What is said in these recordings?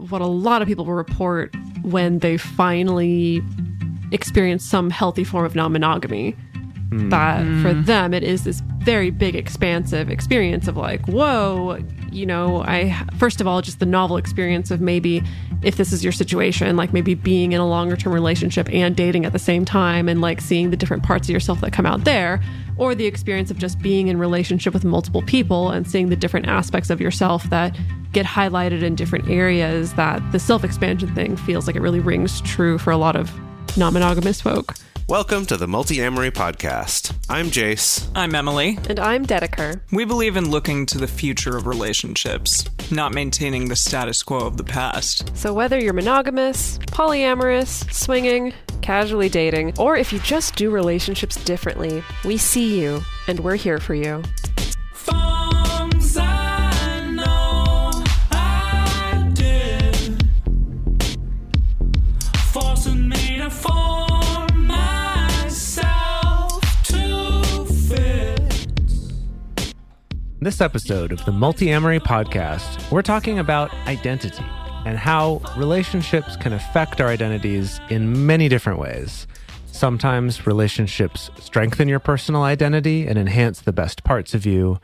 what a lot of people will report when they finally experience some healthy form of non-monogamy. That for them, it is this very big, expansive experience of like, whoa, you know, first of all, just the novel experience of maybe if this is your situation, like maybe being in a longer term relationship and dating at the same time and like seeing the different parts of yourself that come out there, or the experience of just being in relationship with multiple people and seeing the different aspects of yourself that get highlighted in different areas, that the self-expansion thing feels like it really rings true for a lot of non-monogamous folk. Welcome to the Multiamory podcast. I'm Jace. I'm Emily. And I'm Dedeker. We believe in looking to the future of relationships, not maintaining the status quo of the past. So whether you're monogamous, polyamorous, swinging, casually dating, or if you just do relationships differently, we see you and we're here for you. Forms I know I did, forcing me to form This episode of the Multiamory podcast, we're talking about identity and how relationships can affect our identities in many different ways. Sometimes relationships strengthen your personal identity and enhance the best parts of you,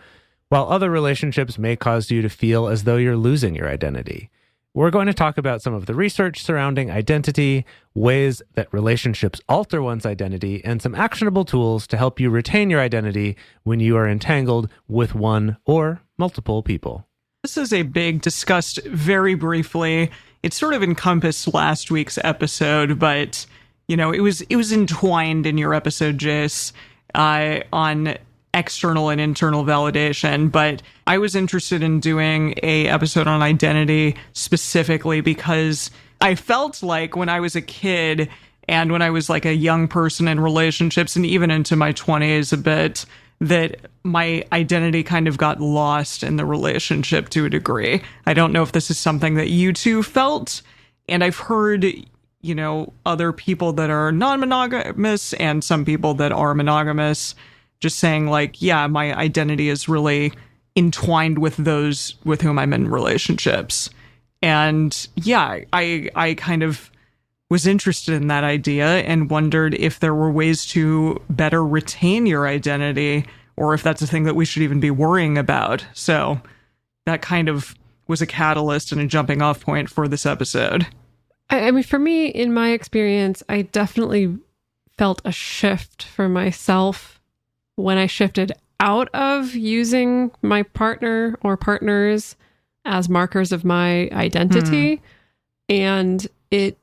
while other relationships may cause you to feel as though you're losing your identity. We're going to talk about some of the research surrounding identity, ways that relationships alter one's identity, and some actionable tools to help you retain your identity when you are entangled with one or multiple people. This is a big, discussed very briefly. It sort of encompassed last week's episode, but, you know, it was entwined in your episode, Jace, on external and internal validation, but I was interested in doing a episode on identity specifically because I felt like when I was a kid and when I was like a young person in relationships and even into my 20s a bit, that my identity kind of got lost in the relationship to a degree. I don't know if this is something that you two felt, and I've heard, you know, other people that are non-monogamous and some people that are monogamous just saying like, yeah, my identity is really entwined with those with whom I'm in relationships. And yeah, I kind of was interested in that idea and wondered if there were ways to better retain your identity or if that's a thing that we should even be worrying about. So that kind of was a catalyst and a jumping off point for this episode. I mean, for me, in my experience, I definitely felt a shift for myself when I shifted out of using my partner or partners as markers of my identity. And it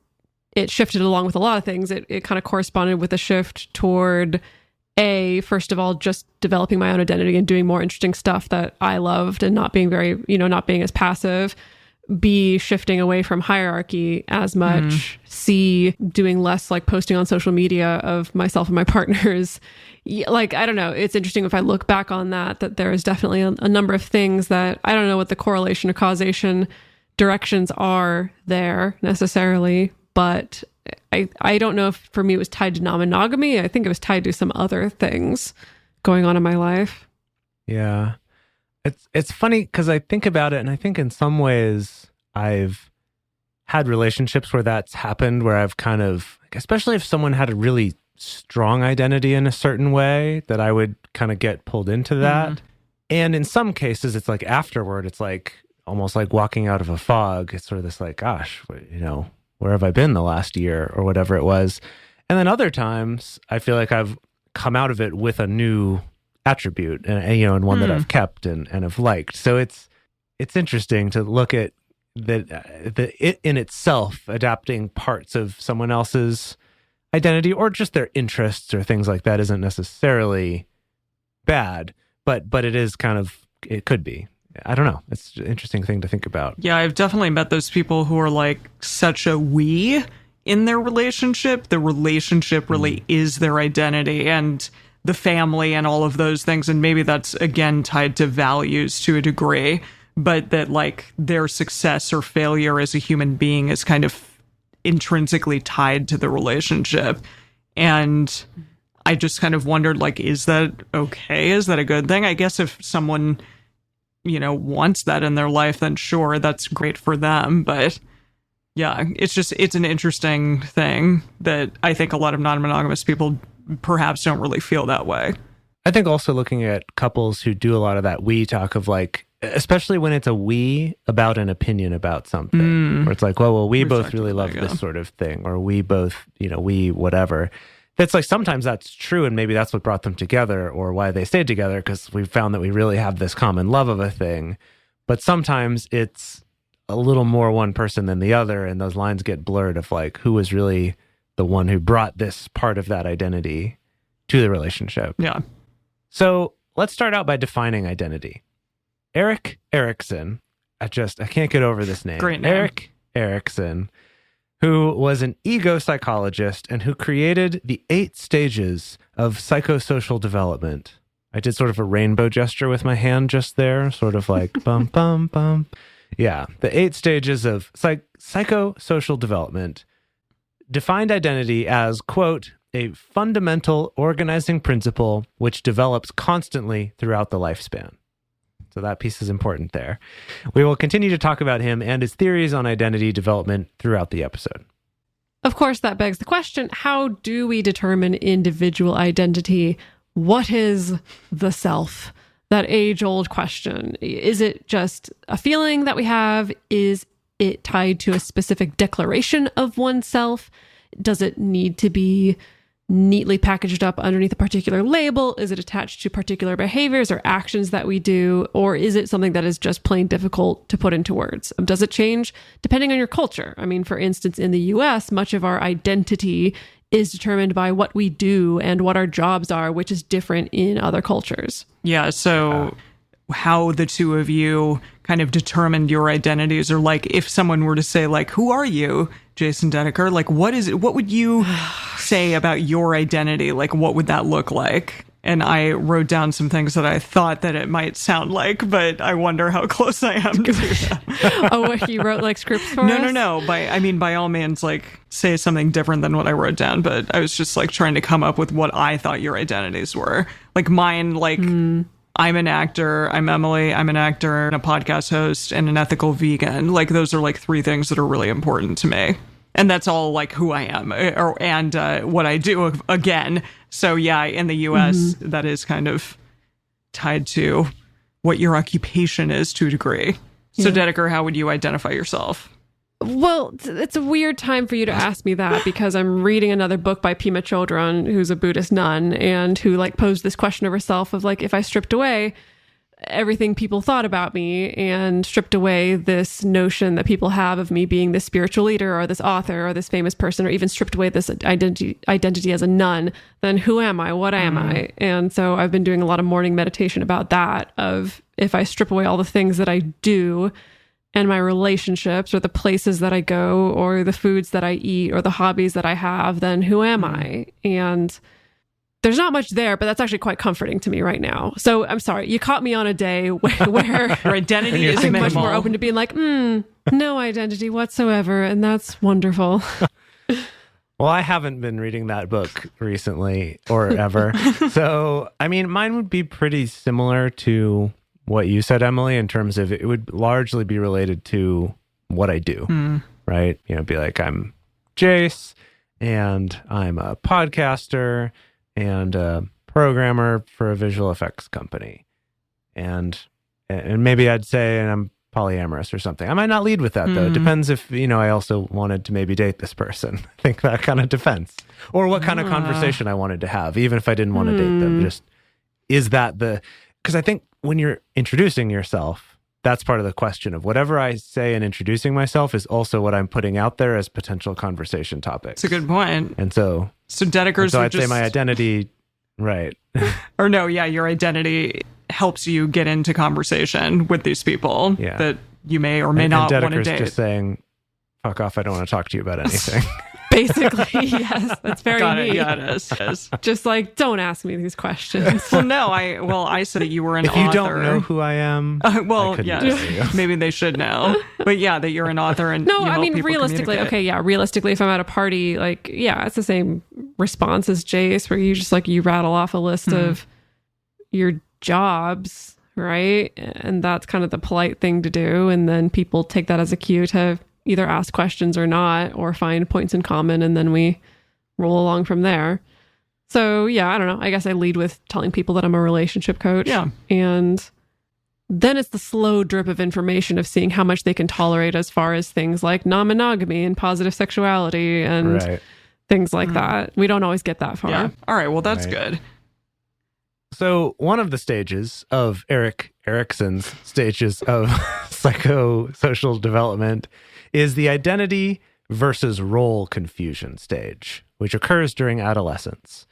shifted along with a lot of things. It kind of corresponded with a shift toward first of all, just developing my own identity and doing more interesting stuff that I loved and not being not being as passive. B, shifting away from hierarchy as much. C, doing less like posting on social media of myself and my partners. Like, I don't know. It's interesting if I look back on that there is definitely a number of things that I don't know what the correlation or causation directions are there necessarily, but I don't know if for me it was tied to non-monogamy. I think it was tied to some other things going on in my life. Yeah. It's funny because I think about it and I think in some ways I've had relationships where that's happened, where I've kind of, especially if someone had a really strong identity in a certain way, that I would kind of get pulled into that. And in some cases, it's like afterward, it's like almost like walking out of a fog. It's sort of this like, gosh, you know, where have I been the last year or whatever it was? And then other times I feel like I've come out of it with a new attribute and you know, and one that I've kept and have liked. So it's interesting to look at it in itself adapting parts of someone else's identity or just their interests or things like that isn't necessarily bad, but it is kind of, it could be. I don't know. It's an interesting thing to think about. Yeah, I've definitely met those people who are like such a we in their relationship. The relationship really is their identity and the family and all of those things. And maybe that's, again, tied to values to a degree, but that like their success or failure as a human being is kind of intrinsically tied to the relationship. And I just kind of wondered, like, is that okay? Is that a good thing? I guess if someone, you know, wants that in their life, then sure, that's great for them. But Yeah, it's an interesting thing that I think a lot of non-monogamous people perhaps don't really feel that way. I think also looking at couples who do a lot of that we talk of like, especially when it's a we about an opinion about something, where it's like, well, we both really love this sort of thing, or we both, we whatever. That's like, sometimes that's true, and maybe that's what brought them together or why they stayed together, because we found that we really have this common love of a thing. But sometimes it's a little more one person than the other, and those lines get blurred of like, who was really the one who brought this part of that identity to the relationship. Yeah. So let's start out by defining identity. Erik Erikson, I can't get over this name. Great name. Erik Erikson, who was an ego psychologist and who created the 8 stages of psychosocial development. I did sort of a rainbow gesture with my hand just there, sort of like bum, bum, bum. Yeah, the 8 stages of psychosocial development defined identity as, quote, a fundamental organizing principle which develops constantly throughout the lifespan. So that piece is important there. We will continue to talk about him and his theories on identity development throughout the episode. Of course, that begs the question, how do we determine individual identity? What is the self? That age-old question. Is it just a feeling that we have? Is it tied to a specific declaration of oneself? Does it need to be neatly packaged up underneath a particular label? Is it attached to particular behaviors or actions that we do? Or is it something that is just plain difficult to put into words? Does it change depending on your culture? I mean, for instance, in the US, much of our identity is determined by what we do and what our jobs are, which is different in other cultures. Yeah, so how the two of you kind of determined your identities, or like if someone were to say like, who are you, Jason Dedeker? Like, what would you say about your identity? Like, what would that look like? And I wrote down some things that I thought that it might sound like, but I wonder how close I am to that. Oh, what, you wrote like scripts for us? No. By all means, like, say something different than what I wrote down, but I was just like trying to come up with what I thought your identities were. Like mine, like, I'm an actor, I'm Emily, I'm an actor and a podcast host and an ethical vegan. Like, those are like 3 things that are really important to me. And that's all like who I am and what I do again. So yeah, in the US, that is kind of tied to what your occupation is to a degree. So Dedeker, how would you identify yourself? Well, it's a weird time for you to ask me that, because I'm reading another book by Pema Chodron, who's a Buddhist nun, and who like posed this question of herself of like, if I stripped away everything people thought about me and stripped away this notion that people have of me being this spiritual leader or this author or this famous person, or even stripped away this identity as a nun, then who am I? What am I? And so I've been doing a lot of morning meditation about that, of if I strip away all the things that I do and my relationships or the places that I go or the foods that I eat or the hobbies that I have, then who am I? And there's not much there, but that's actually quite comforting to me right now. So I'm sorry, you caught me on a day where Your identity is I'm minimal. much more open to being like, no identity whatsoever. And that's wonderful. Well, I haven't been reading that book recently or ever. So, I mean, mine would be pretty similar to what you said, Emily, in terms of it would largely be related to what I do, right? Be like, I'm Jace and I'm a podcaster and a programmer for a visual effects company. And maybe I'd say, and I'm polyamorous or something. I might not lead with that, though. It depends if, I also wanted to maybe date this person. I think that kind of depends. Or what kind of conversation I wanted to have, even if I didn't want to date them. Just, is that because I think when you're introducing yourself, that's part of the question of whatever I say in introducing myself is also what I'm putting out there as potential conversation topics. That's a good point. And so Dedeker's I'd say my identity, right. Or no, yeah, your identity helps you get into conversation with these people that you may or may not want to date. Just saying, fuck off, I don't want to talk to you about anything. Basically, yes. That's very neat. Yeah, it is. Just like, don't ask me these questions. Well, no, I said that you were an author. If you don't know who I am, yes, maybe they should know. But yeah, that you're an author and no, you help I mean, people realistically, communicate. realistically, if I'm at a party, like, yeah, it's the same response as Jace, where you just like, you rattle off a list of your jobs, right? And that's kind of the polite thing to do. And then people take that as a cue to either ask questions or not, or find points in common, and then we roll along from there. So yeah, I don't know. I guess I lead with telling people that I'm a relationship coach. Yeah. And then it's the slow drip of information of seeing how much they can tolerate as far as things like non-monogamy and positive sexuality and Right. things like that. We don't always get that far. Yeah. All right. Well, that's Right. good. So one of the stages of Erik Erikson's stages of psychosocial development is the identity versus role confusion stage, which occurs during adolescence.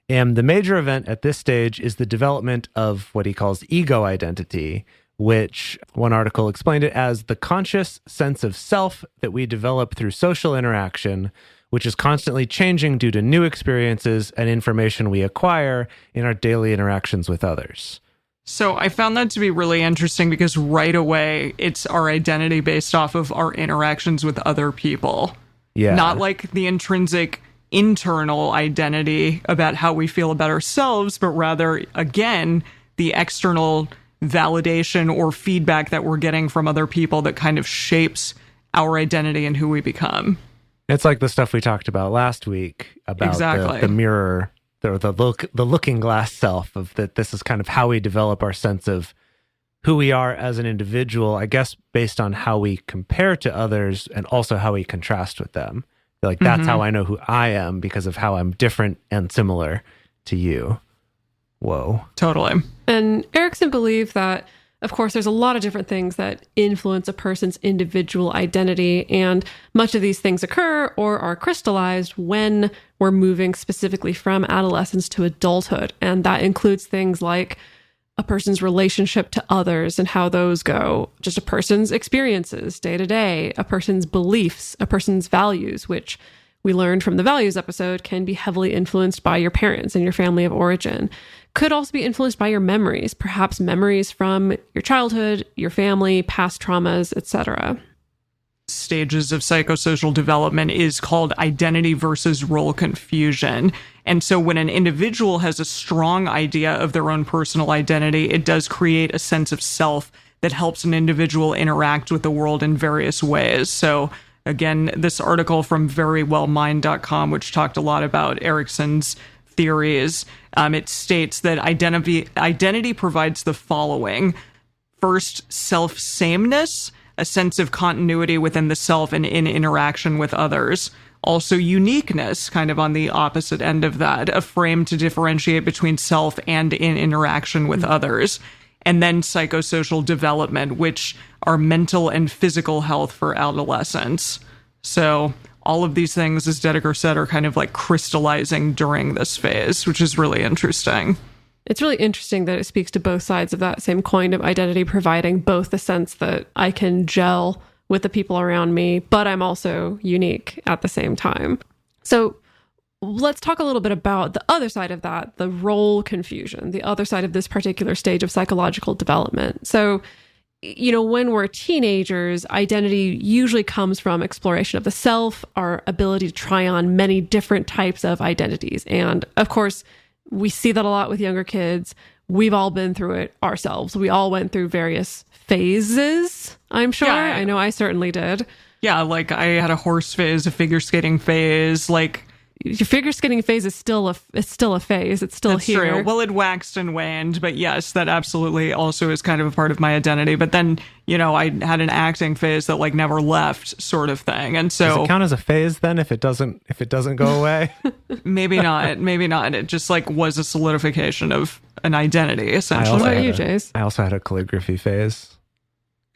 And the major event at this stage is the development of what he calls ego identity, which one article explained it as the conscious sense of self that we develop through social interaction, which is constantly changing due to new experiences and information we acquire in our daily interactions with others. So I found that to be really interesting because right away, it's our identity based off of our interactions with other people. Yeah. Not like the intrinsic internal identity about how we feel about ourselves, but rather, again, the external validation or feedback that we're getting from other people that kind of shapes our identity and who we become. It's like the stuff we talked about last week about Exactly. the mirror, the looking glass self, of that this is kind of how we develop our sense of who we are as an individual, I guess, based on how we compare to others and also how we contrast with them. Like, that's how I know who I am because of how I'm different and similar to you. Whoa. Totally. And Erikson believed that, of course, there's a lot of different things that influence a person's individual identity, and much of these things occur or are crystallized when we're moving specifically from adolescence to adulthood. And that includes things like a person's relationship to others and how those go, just a person's experiences day to day, a person's beliefs, a person's values, which we learned from the values episode can be heavily influenced by your parents and your family of origin. Could also be influenced by your memories, perhaps memories from your childhood, your family, past traumas, etc. Stages of psychosocial development is called identity versus role confusion. And so when an individual has a strong idea of their own personal identity, it does create a sense of self that helps an individual interact with the world in various ways. So again, this article from verywellmind.com, which talked a lot about Erikson's theories, it states that identity provides the following. First, self-sameness, a sense of continuity within the self and in interaction with others. Also, uniqueness, kind of on the opposite end of that, a frame to differentiate between self and in interaction with others. And then psychosocial development, which are mental and physical health for adolescents. So all of these things, as Dedeker said, are kind of like crystallizing during this phase, which is really interesting. It's really interesting that it speaks to both sides of that same coin of identity, providing both the sense that I can gel with the people around me, but I'm also unique at the same time. So let's talk a little bit about the other side of that, the role confusion, the other side of this particular stage of psychological development. So, when we're teenagers, identity usually comes from exploration of the self, our ability to try on many different types of identities. And of course, we see that a lot with younger kids. We've all been through it ourselves. We all went through various phases, I'm sure. Yeah. I know I certainly did. Yeah, like I had a horse phase, a figure skating phase, like Your figure skating phase is still a phase. It's still that's here. true. Well, it waxed and waned, but yes, that absolutely also is kind of a part of my identity. But then, I had an acting phase that like never left, sort of thing. And Does so it count as a phase then if it doesn't go away? maybe not. It just like was a solidification of an identity, What essentially. about you, Jace? I also had a calligraphy phase.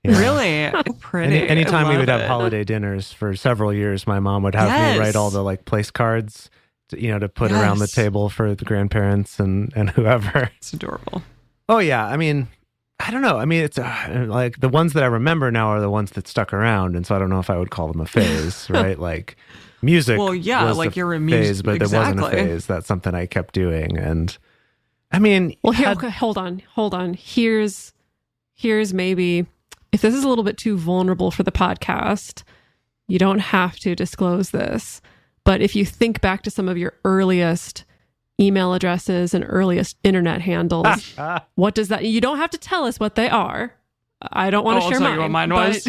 Yeah. Really? Pretty. Anytime I we would love have it. holiday dinners for several years, my mom would have me Yes. write all the like place cards, to put around the Yes. table for the grandparents and whoever. It's adorable. Oh yeah, I mean, I don't know. I mean, it's like the ones that I remember now are the ones that stuck around, and so I don't know if I would call them a phase, right? Like music. Well, yeah, was like a you're a phase, but there wasn't a exactly. phase. That's something I kept doing, and I mean, Well, here, okay, hold on. Here's maybe, if this is a little bit too vulnerable for the podcast, you don't have to disclose this. But if you think back to some of your earliest email addresses and earliest internet handles, what does that? You don't have to tell us what they are. I don't want to I'll share tell mine. you what mine but was.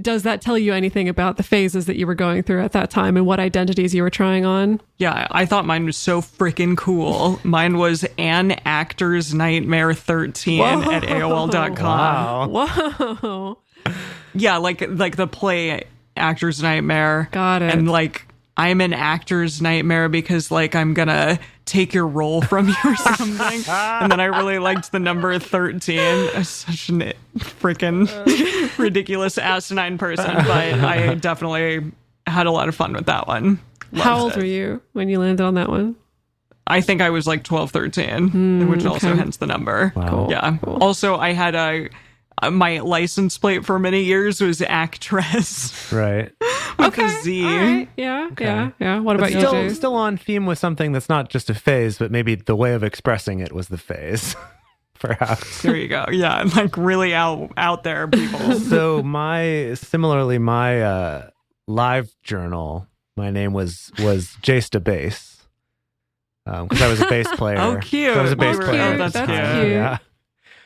Does that tell you anything about the phases that you were going through at that time and what identities you were trying on? Yeah, I thought mine was so freaking cool. Mine was An Actor's Nightmare 13 at AOL.com. Wow. Whoa. Yeah, like the play Actor's Nightmare. Got it. And like, I'm an actor's nightmare because like I'm gonna take your role from you or something. And then I really liked the number 13. I'm such a freaking ridiculous asinine person, but I definitely had a lot of fun with that one. How Loved old it. were you when you landed on that one? I think I was like 12, 13, which also okay. hence the number. Wow. Cool. Yeah. Cool. Also, I had my license plate for many years was actress Right. with a Z. All right. Yeah. Yeah. What about you, Still, Jay? still on theme with something that's not just a phase, but maybe the way of expressing it was the phase, perhaps. There you go. Yeah, like really out there, people. So my live journal, my name was Jace to Bass, because I was a bass player. Oh, cute. So I was a bass Oh, player. cute. at the That's time, cute. Yeah.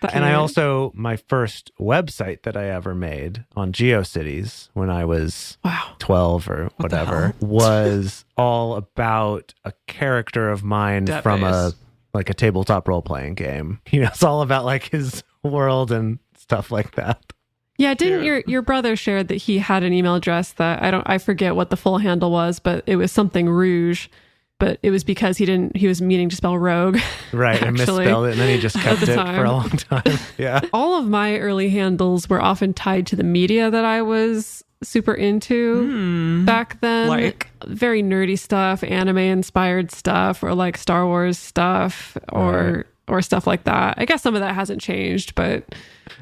That- And I also, my first website that I ever made on GeoCities when I was Wow. 12 or whatever was all about a character of mine That from bass. a tabletop role-playing game. You know, it's all about like his world and stuff like that. Yeah, didn't your brother shared that he had an email address that I forget what the full handle was, but it was something Rouge, but it was because he was meaning to spell rogue. Right, and Actually, misspelled it, and then he just kept the it time. for a long time. Yeah. All of my early handles were often tied to the media that I was super into back then. Like? Very nerdy stuff, anime inspired stuff, or like Star Wars stuff, or stuff like that. I guess some of that hasn't changed, but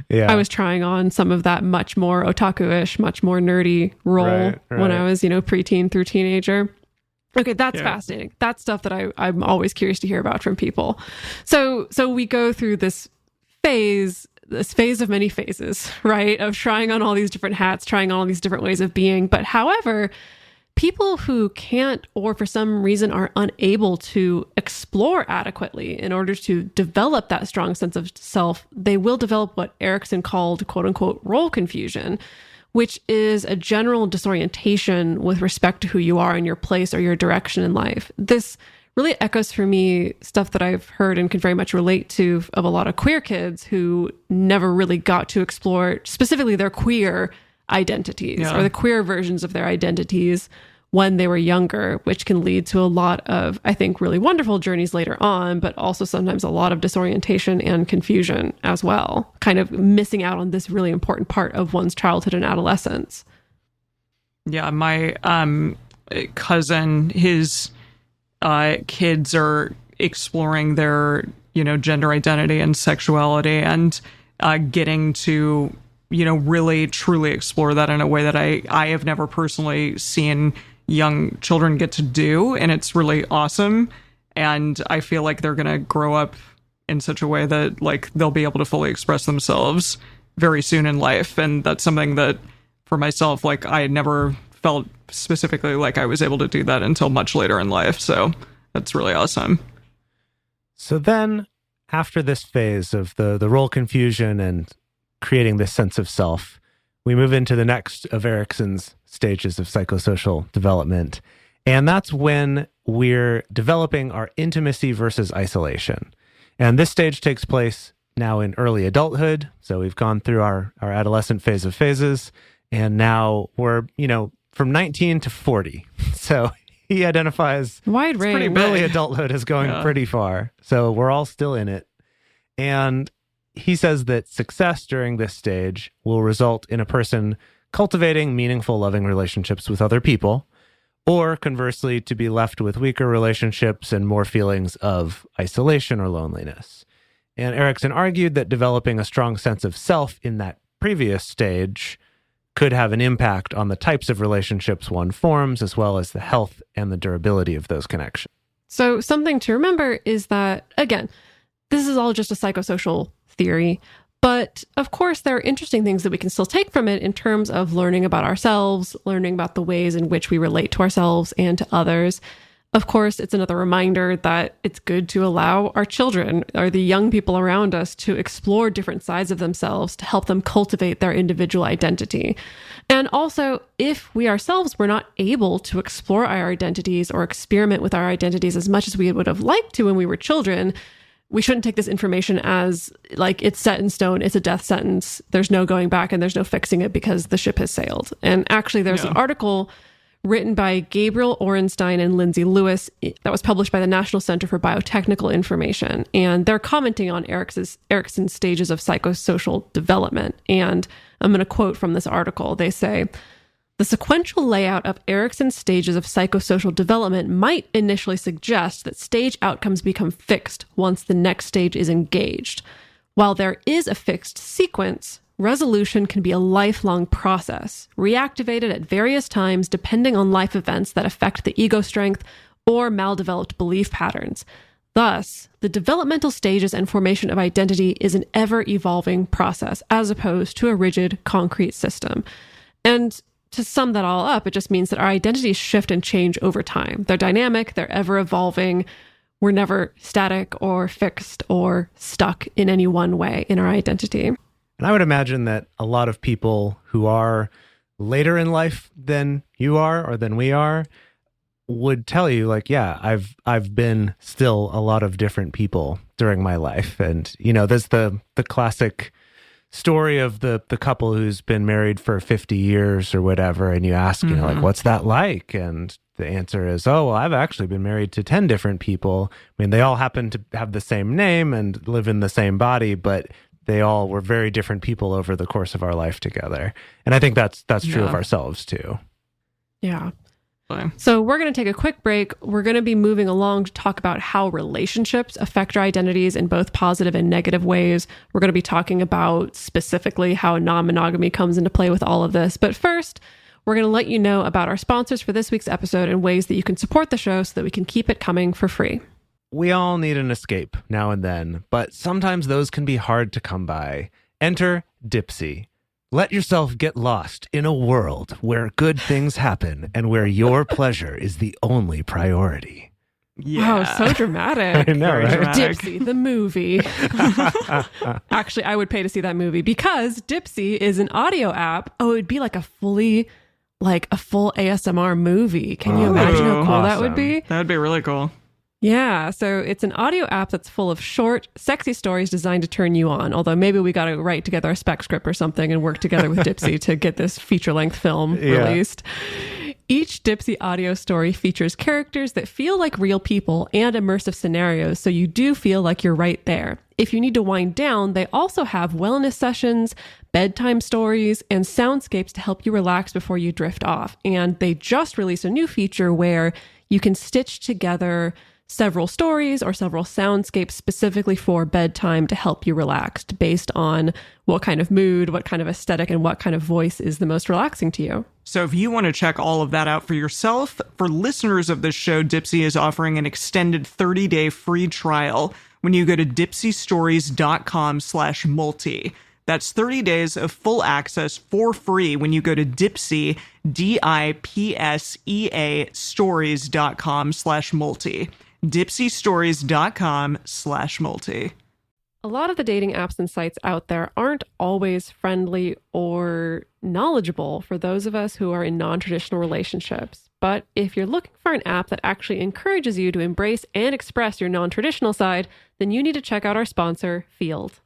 Yeah. I was trying on some of that much more otaku-ish, much more nerdy role Right. when I was, preteen through teenager. Okay, that's Yeah. fascinating. That's stuff that I'm always curious to hear about from people. So we go through this phase of many phases, right? Of trying on all these different hats, trying on all these different ways of being. But however, people who can't or for some reason are unable to explore adequately in order to develop that strong sense of self, they will develop what Erickson called quote unquote role confusion, which is a general disorientation with respect to who you are and your place or your direction in life. This really echoes for me stuff that I've heard and can very much relate to of a lot of queer kids who never really got to explore specifically their queer identities or the queer versions of their identities when they were younger, which can lead to a lot of, I think, really wonderful journeys later on, but also sometimes a lot of disorientation and confusion as well, kind of missing out on this really important part of one's childhood and adolescence. Yeah, my cousin, his kids are exploring their, gender identity and sexuality and getting to, really truly explore that in a way that I have never personally seen young children get to do. And it's really awesome. And I feel like they're going to grow up in such a way that like they'll be able to fully express themselves very soon in life. And that's something that for myself, like I had never felt specifically like I was able to do that until much later in life. So that's really awesome. So then, after this phase of the role confusion and creating this sense of self, we move into the next of Erickson's stages of psychosocial development. And that's when we're developing our intimacy versus isolation. And this stage takes place now in early adulthood. So we've gone through our adolescent phase of phases, and now we're, from 19 to 40. So he identifies Wide range. pretty big. early adulthood is going pretty far. So we're all still in it. And he says that success during this stage will result in a person cultivating meaningful, loving relationships with other people, or conversely, to be left with weaker relationships and more feelings of isolation or loneliness. And Erickson argued that developing a strong sense of self in that previous stage could have an impact on the types of relationships one forms, as well as the health and the durability of those connections. So something to remember is that, again, this is all just a psychosocial theory, but of course there are interesting things that we can still take from it in terms of learning about ourselves, learning about the ways in which we relate to ourselves and to others. Of course, it's another reminder that it's good to allow our children or the young people around us to explore different sides of themselves to help them cultivate their individual identity. And also, if we ourselves were not able to explore our identities or experiment with our identities as much as we would have liked to when we were children, we shouldn't take this information as like it's set in stone, it's a death sentence, there's no going back and there's no fixing it because the ship has sailed. And actually, there's an article written by Gabriel Orenstein and Lindsay Lewis that was published by the National Center for Biotechnical Information. And they're commenting on Erikson's stages of psychosocial development. And I'm going to quote from this article. They say, "The sequential layout of Erikson's stages of psychosocial development might initially suggest that stage outcomes become fixed once the next stage is engaged. While there is a fixed sequence, resolution can be a lifelong process, reactivated at various times depending on life events that affect the ego strength or maldeveloped belief patterns. Thus, the developmental stages and formation of identity is an ever-evolving process as opposed to a rigid, concrete system." And to sum that all up, it just means that our identities shift and change over time. They're dynamic, they're ever-evolving. We're never static or fixed or stuck in any one way in our identity. And I would imagine that a lot of people who are later in life than you are or than we are would tell you, like, yeah, I've been still a lot of different people during my life. And, you know, there's the classic story of the couple who's been married for 50 years or whatever. And you ask, you know, like, what's that like? And the answer is, oh, well, I've actually been married to 10 different people. I mean, they all happen to have the same name and live in the same body, but they all were very different people over the course of our life together. And I think that's true of ourselves too. Yeah. So we're going to take a quick break. We're going to be moving along to talk about how relationships affect our identities in both positive and negative ways. We're going to be talking about specifically how non-monogamy comes into play with all of this. But first, we're going to let you know about our sponsors for this week's episode and ways that you can support the show so that we can keep it coming for free. We all need an escape now and then, but sometimes those can be hard to come by. Enter Dipsy. Let yourself get lost in a world where good things happen and where your pleasure is the only priority. Yeah. Wow, so dramatic. I know, right? Dipsy, the movie. Actually, I would pay to see that movie because Dipsy is an audio app. Oh, it'd be like a full ASMR movie. Can you imagine how cool that would be? That would be really cool. Yeah, so it's an audio app that's full of short, sexy stories designed to turn you on. Although maybe we got to write together a spec script or something and work together with Dipsy to get this feature-length film released. Each Dipsy audio story features characters that feel like real people and immersive scenarios, so you do feel like you're right there. If you need to wind down, they also have wellness sessions, bedtime stories, and soundscapes to help you relax before you drift off. And they just released a new feature where you can stitch together several stories or several soundscapes specifically for bedtime to help you relax based on what kind of mood, what kind of aesthetic, and what kind of voice is the most relaxing to you. So if you want to check all of that out for yourself, for listeners of this show, Dipsy is offering an extended 30-day free trial when you go to dipsystories.com/multi. That's 30 days of full access for free when you go to Dipsy, DIPSEA stories.com/multi. dipsystories.com/multi. A lot of the dating apps and sites out there aren't always friendly or knowledgeable for those of us who are in non-traditional relationships. But if you're looking for an app that actually encourages you to embrace and express your non-traditional side, then you need to check out our sponsor, Field.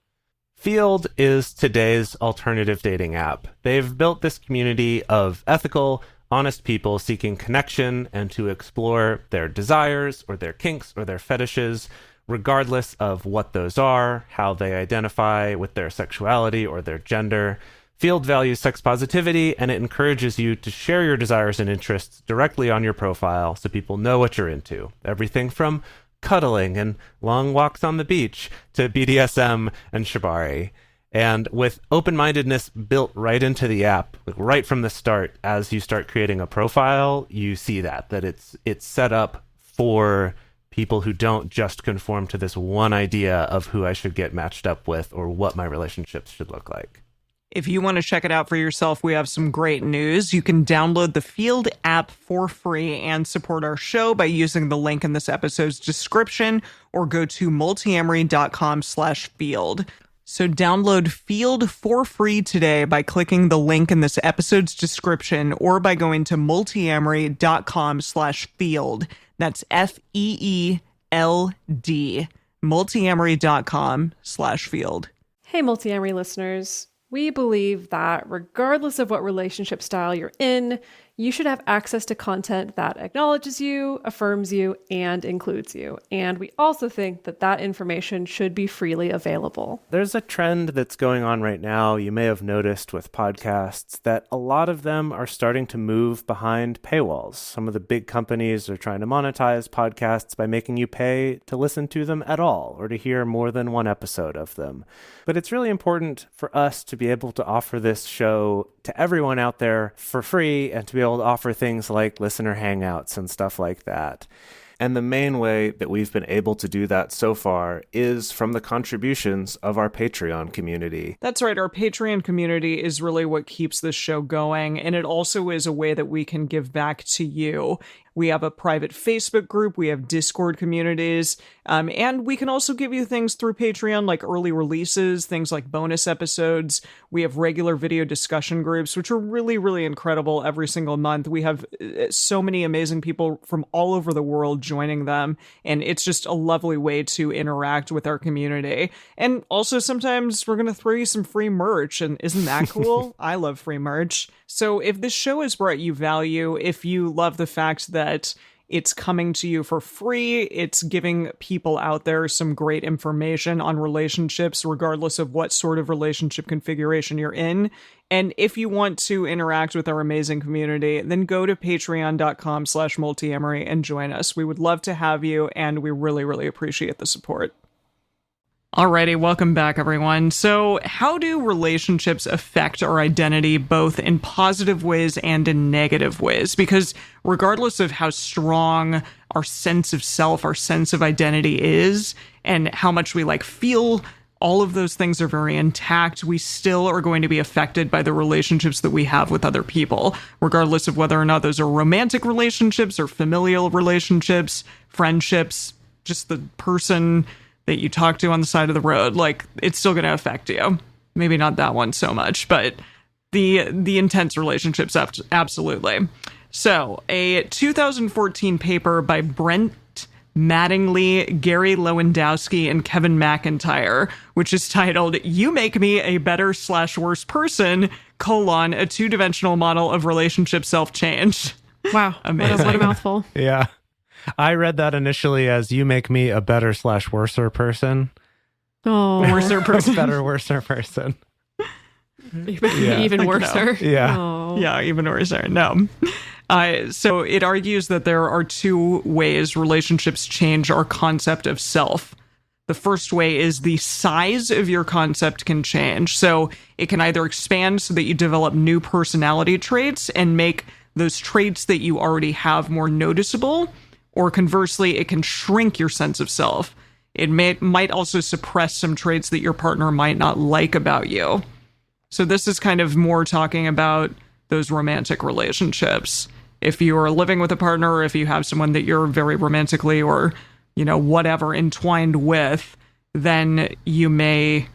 Field is today's alternative dating app. They've built this community of ethical, honest people seeking connection and to explore their desires or their kinks or their fetishes, regardless of what those are, how they identify with their sexuality or their gender. Field values sex positivity, and it encourages you to share your desires and interests directly on your profile so people know what you're into. Everything from cuddling and long walks on the beach to BDSM and shibari. And with open-mindedness built right into the app, like right from the start, as you start creating a profile, you see that it's set up for people who don't just conform to this one idea of who I should get matched up with or what my relationships should look like. If you want to check it out for yourself, we have some great news. You can download the Field app for free and support our show by using the link in this episode's description or go to multiamory.com/field. So download Field for free today by clicking the link in this episode's description or by going to multiamory.com/field. That's FEELD. Multiamory.com/field. Hey, Multiamory listeners. We believe that regardless of what relationship style you're in, you should have access to content that acknowledges you, affirms you, and includes you. And we also think that that information should be freely available. There's a trend that's going on right now, you may have noticed with podcasts, that a lot of them are starting to move behind paywalls. Some of the big companies are trying to monetize podcasts by making you pay to listen to them at all or to hear more than one episode of them. But it's really important for us to be able to offer this show to everyone out there for free and to be able to offer things like listener hangouts and stuff like that. And the main way that we've been able to do that so far is from the contributions of our Patreon community. That's right. Our Patreon community is really what keeps this show going, and it also is a way that we can give back to you. We have a private Facebook group, we have Discord communities, and we can also give you things through Patreon like early releases, things like bonus episodes. We have regular video discussion groups, which are really, really incredible every single month. We have so many amazing people from all over the world joining them, and it's just a lovely way to interact with our community. And also sometimes we're going to throw you some free merch, and isn't that cool? I love free merch. So if this show has brought you value, if you love the fact that it's coming to you for free, it's giving people out there some great information on relationships, regardless of what sort of relationship configuration you're in. And if you want to interact with our amazing community, then go to patreon.com/multiamory and join us. We would love to have you, and we really, really appreciate the support. Alrighty, welcome back, everyone. So, how do relationships affect our identity both in positive ways and in negative ways? Because regardless of how strong our sense of self, our sense of identity is, and how much we feel, all of those things are very intact. We still are going to be affected by the relationships that we have with other people, regardless of whether or not those are romantic relationships or familial relationships, friendships, just the person that you talk to on the side of the road. It's still going to affect you. Maybe not that one so much, but the intense relationships, absolutely. So, a 2014 paper by Brent Mattingly, Gary Lewandowski, and Kevin McIntyre, which is titled, "You Make Me a Better/Worse Person, a two-dimensional model of relationship self-change." Wow. Amazing. What a mouthful. Yeah. I read that initially as "you make me a better/worser person." Oh, Worser person. Better, worser person. Even worser. Yeah. Oh. Yeah, even worser. No. So it argues that there are two ways relationships change our concept of self. The first way is the size of your concept can change. So it can either expand so that you develop new personality traits and make those traits that you already have more noticeable, or conversely, it can shrink your sense of self. It might also suppress some traits that your partner might not like about you. So this is kind of more talking about those romantic relationships. If you are living with a partner, or if you have someone that you're very romantically or, whatever entwined with, then you may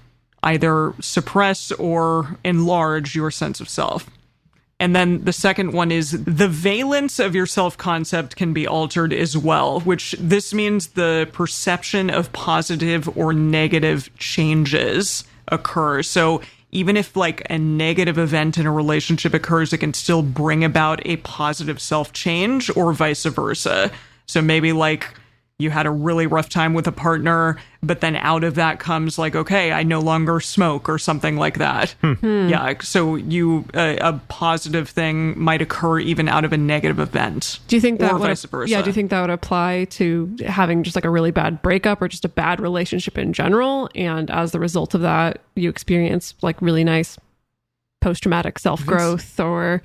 either suppress or enlarge your sense of self. And then the second one is the valence of your self-concept can be altered as well, which this means the perception of positive or negative changes occur. So even if a negative event in a relationship occurs, it can still bring about a positive self-change or vice versa. So maybe you had a really rough time with a partner, but then out of that comes okay, I no longer smoke or something like that. Yeah, so a positive thing might occur even out of a negative event. Do you think that or would vice versa? Yeah, do you think that would apply to having just a really bad breakup or just a bad relationship in general? And as the result of that, you experience really nice post-traumatic self-growth or,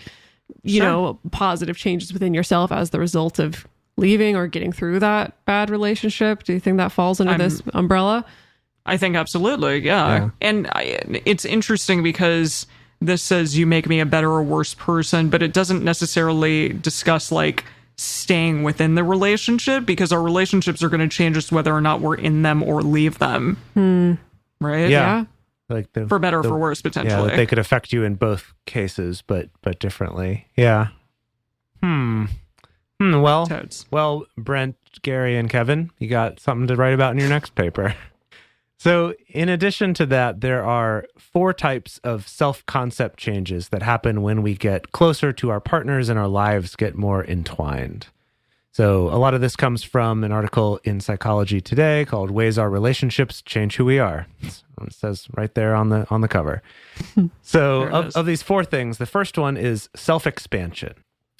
positive changes within yourself as the result of leaving or getting through that bad relationship? Do you think that falls under this umbrella? I think absolutely, yeah. And it's interesting because this says you make me a better or worse person, but it doesn't necessarily discuss like staying within the relationship, because our relationships are going to change us whether or not we're in them or leave them. Right? Yeah. Like for better or for worse, potentially. Yeah, that they could affect you in both cases, but differently. Yeah. Well, Brent, Gary, and Kevin, you got something to write about in your next paper. So in addition to that, there are 4 types of self-concept changes that happen when we get closer to our partners and our lives get more entwined. So a lot of this comes from an article in Psychology Today called Ways Our Relationships Change Who We Are. It says right there on the cover. So of these 4 things, the first one is self-expansion.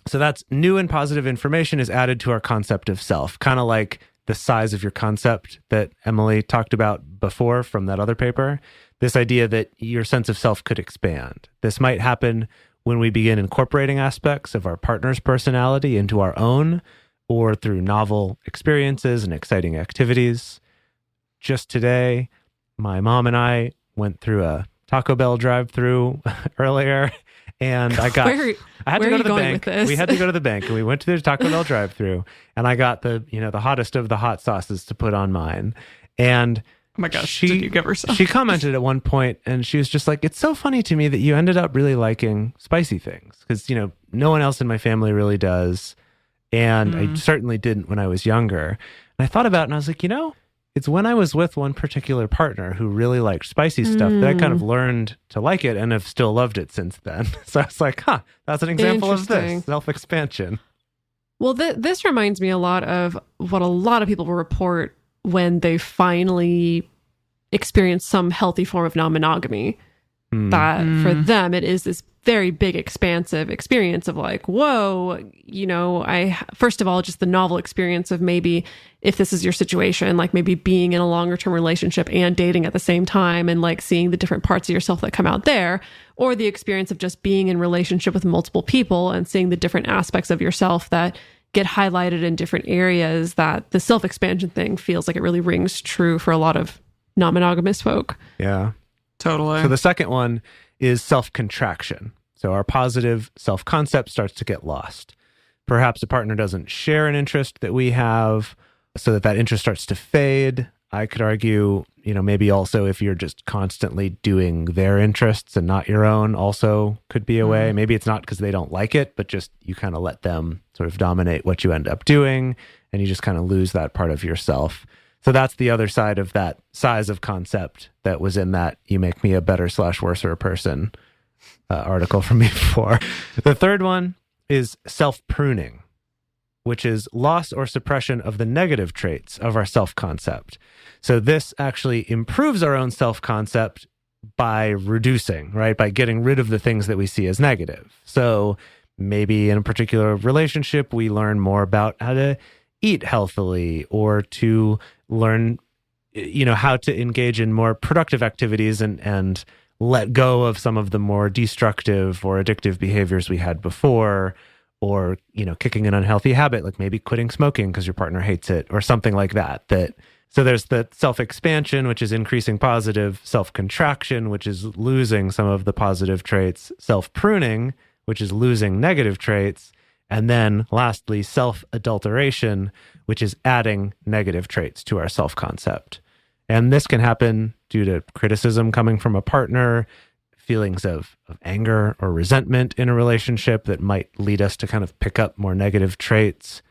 So that's new and positive information is added to our concept of self, kind of like the size of your concept that Emily talked about before from that other paper. This idea that your sense of self could expand. This might happen when we begin incorporating aspects of our partner's personality into our own, or through novel experiences and exciting activities. Just today, my mom and I went through a Taco Bell drive-through earlier, and I had to go to the bank. We had to go to the bank, and we went to the Taco Bell drive-through, and I got the hottest of the hot sauces to put on mine. And oh my gosh, did you give her some? She commented at one point, and she was just like, "It's so funny to me that you ended up really liking spicy things, because no one else in my family really does, and I certainly didn't when I was younger." And I thought about it, and I was like, it's when I was with one particular partner who really liked spicy stuff that I kind of learned to like it and have still loved it since then. So I was like, that's an example of this, self-expansion. Well, this reminds me a lot of what a lot of people will report when they finally experience some healthy form of non-monogamy. That for them, it is this very big, expansive experience of like, whoa, first of all, just the novel experience of maybe if this is your situation, like maybe being in a longer term relationship and dating at the same time, and like seeing the different parts of yourself that come out there, or the experience of just being in relationship with multiple people and seeing the different aspects of yourself that get highlighted in different areas. That the self-expansion thing feels like it really rings true for a lot of non-monogamous folk. Yeah. Totally. So the second one is self-contraction. So our positive self-concept starts to get lost. Perhaps a partner doesn't share an interest that we have, so that interest starts to fade. I could argue, maybe also if you're just constantly doing their interests and not your own, also could be a way. Maybe it's not because they don't like it, but just you kind of let them sort of dominate what you end up doing, and you just kind of lose that part of yourself. So that's the other side of that size of concept that was in that "You Make Me a Better / Worser Person" article from me before. The third one is self-pruning, which is loss or suppression of the negative traits of our self-concept. So this actually improves our own self-concept by reducing, right? By getting rid of the things that we see as negative. So maybe in a particular relationship, we learn more about how to eat healthily, or to learn, how to engage in more productive activities and let go of some of the more destructive or addictive behaviors we had before, or, kicking an unhealthy habit, like maybe quitting smoking because your partner hates it, or something like that. So there's the self-expansion, which is increasing positive, self-contraction, which is losing some of the positive traits, self-pruning, which is losing negative traits, and then lastly, self-adulteration, which is adding negative traits to our self-concept. And this can happen due to criticism coming from a partner, feelings of anger or resentment in a relationship that might lead us to kind of pick up more negative traits.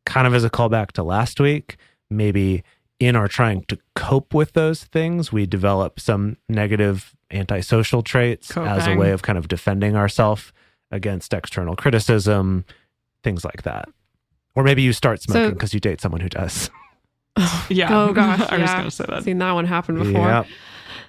Kind of as a callback to last week, maybe in our trying to cope with those things, we develop some negative antisocial traits as a way of kind of defending ourselves against external criticism, things like that. Or maybe you start smoking because you date someone who does. Yeah. Oh gosh, I was going to say that. Seen that one happen before. Yep.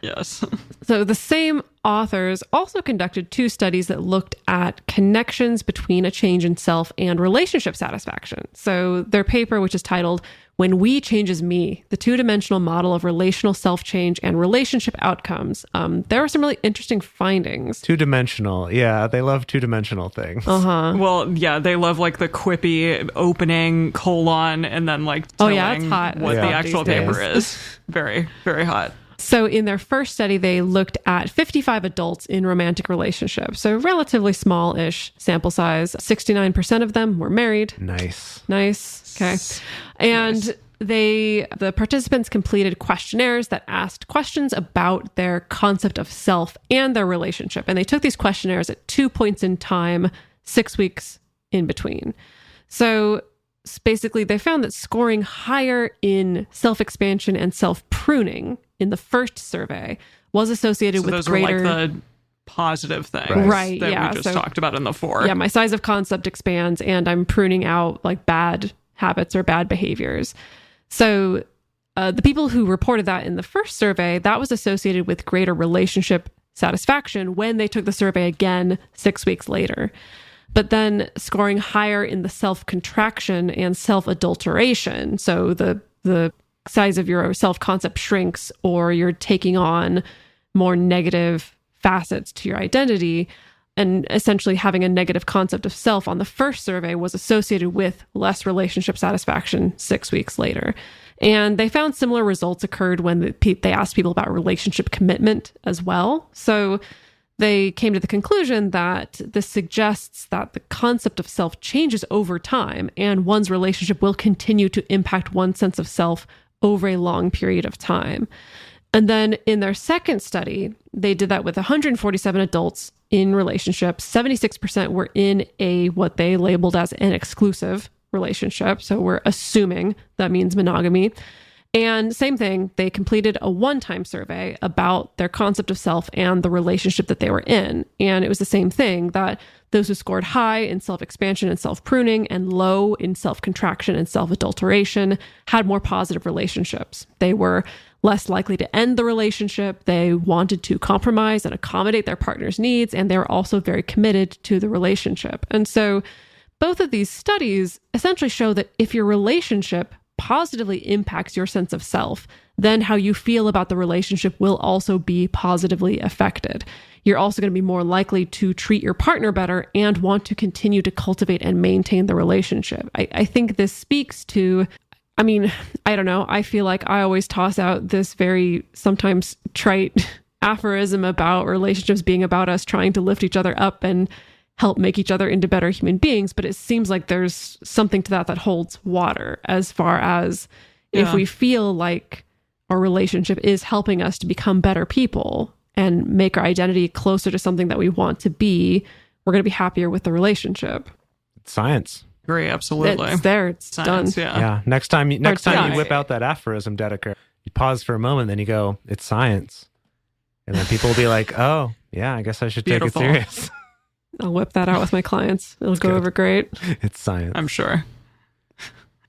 Yes. So the same authors also conducted 2 studies that looked at connections between a change in self and relationship satisfaction. So their paper, which is titled "When We Changes Me, the Two-Dimensional Model of Relational Self-Change and Relationship Outcomes," there are some really interesting findings. Two-dimensional. Yeah, they love two-dimensional things. Well, yeah, they love like the quippy opening colon and then like telling it's hot. what the hot actual these paper days. is. Very, very hot. So in their first study, they looked at 55 adults in romantic relationships. So relatively small-ish sample size. 69% of them were married. Nice. Okay. And the participants completed questionnaires that asked questions about their concept of self and their relationship. And they took these questionnaires at 2 points in time, 6 weeks in between. So basically, they found that scoring higher in self-expansion and self-pruning in the first survey was associated with those greater... are like the positive things Right, that yeah. we just talked about in the 4. Yeah, my size of concept expands and I'm pruning out like bad habits or bad behaviors. So the people who reported that in the first survey, that was associated with greater relationship satisfaction when they took the survey again 6 weeks later. But then scoring higher in the self-contraction and self-adulteration, so the size of your self-concept shrinks or you're taking on more negative facets to your identity, and essentially having a negative concept of self on the first survey was associated with less relationship satisfaction 6 weeks later. And they found similar results occurred when they asked people about relationship commitment as well. So they came to the conclusion that this suggests that the concept of self changes over time and one's relationship will continue to impact one's sense of self over a long period of time. And then in their second study, they did that with 147 adults in relationships. 76% were in what they labeled as an exclusive relationship. So we're assuming that means monogamy. And same thing, they completed a one-time survey about their concept of self and the relationship that they were in. And it was the same thing, that those who scored high in self-expansion and self-pruning and low in self-contraction and self-adulteration had more positive relationships. They were less likely to end the relationship. They wanted to compromise and accommodate their partner's needs, and they were also very committed to the relationship. And so both of these studies essentially show that if your relationship positively impacts your sense of self, then how you feel about the relationship will also be positively affected. You're also going to be more likely to treat your partner better and want to continue to cultivate and maintain the relationship. I think this speaks to, I mean, I don't know. I feel like I always toss out this very sometimes trite aphorism about relationships being about us trying to lift each other up and help make each other into better human beings. But it seems like there's something to that holds water as far as if we feel like our relationship is helping us to become better people and make our identity closer to something that we want to be, we're going to be happier with the relationship. It's science. Agree, absolutely. It's there. It's Science, done. Yeah. Next time you whip out that aphorism, Dedeker, you pause for a moment, then you go, it's science. And then people will be like, oh, yeah, I guess I should Beautiful. take it serious. I'll whip that out with my clients. It'll go over great. It's science. I'm sure.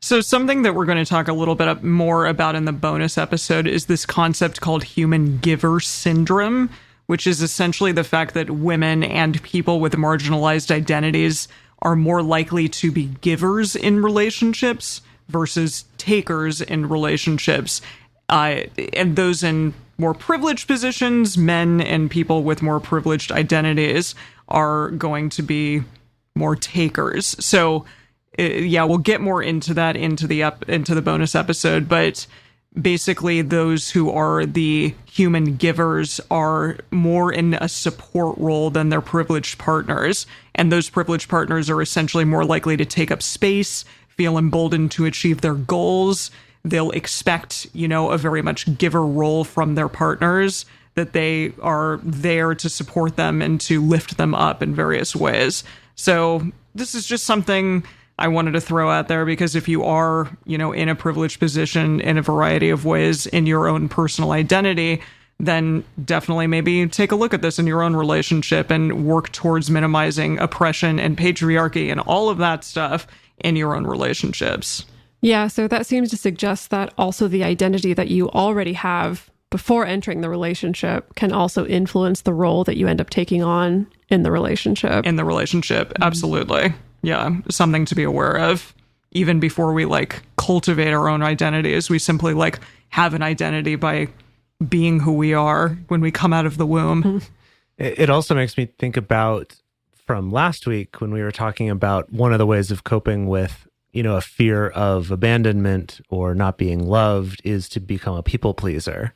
So something that we're going to talk a little bit more about in the bonus episode is this concept called human giver syndrome, which is essentially the fact that women and people with marginalized identities are more likely to be givers in relationships versus takers in relationships. And those in more privileged positions, men and people with more privileged identities, are going to be more takers. So, we'll get more into that into the bonus episode. But basically, those who are the human givers are more in a support role than their privileged partners, and those privileged partners are essentially more likely to take up space, feel emboldened to achieve their goals. They'll expect, a very much giver role from their partners, that they are there to support them and to lift them up in various ways. So this is just something I wanted to throw out there, because if you are, in a privileged position in a variety of ways in your own personal identity, then definitely maybe take a look at this in your own relationship and work towards minimizing oppression and patriarchy and all of that stuff in your own relationships. Yeah, so that seems to suggest that also the identity that you already have before entering the relationship can also influence the role that you end up taking on in the relationship. Absolutely. Yeah, something to be aware of. Even before we cultivate our own identities, we simply have an identity by being who we are when we come out of the womb. It also makes me think about from last week when we were talking about one of the ways of coping with a fear of abandonment or not being loved is to become a people pleaser.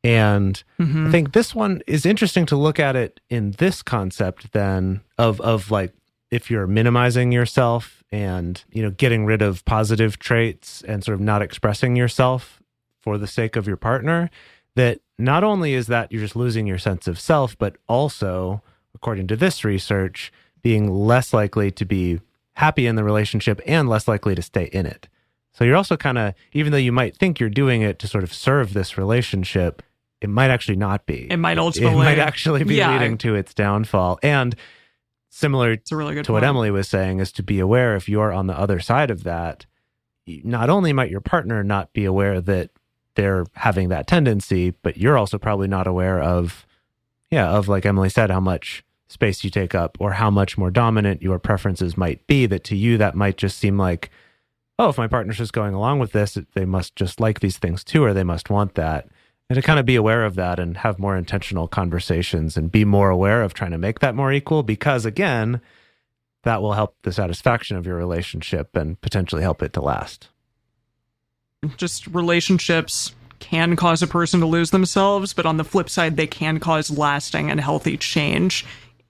And I think this one is interesting to look at it in this concept then of like, if you're minimizing yourself and, getting rid of positive traits and sort of not expressing yourself for the sake of your partner, that not only is that you're just losing your sense of self, but also, according to this research, being less likely to be happy in the relationship and less likely to stay in it. So you're also kind of, even though you might think you're doing it to sort of serve this relationship, it might actually not be. It might ultimately... It might actually be leading to its downfall. And similar it's a really good to point. what Emily was saying, is to be aware if you're on the other side of that, not only might your partner not be aware that they're having that tendency, but you're also probably not aware of, like Emily said, how much space you take up or how much more dominant your preferences might be, that to you that might just seem like, oh, if my partner's just going along with this, they must just like these things too, or they must want that. And to kind of be aware of that and have more intentional conversations and be more aware of trying to make that more equal, because again, that will help the satisfaction of your relationship and potentially help it to last. Just relationships can cause a person to lose themselves, but on the flip side, they can cause lasting and healthy change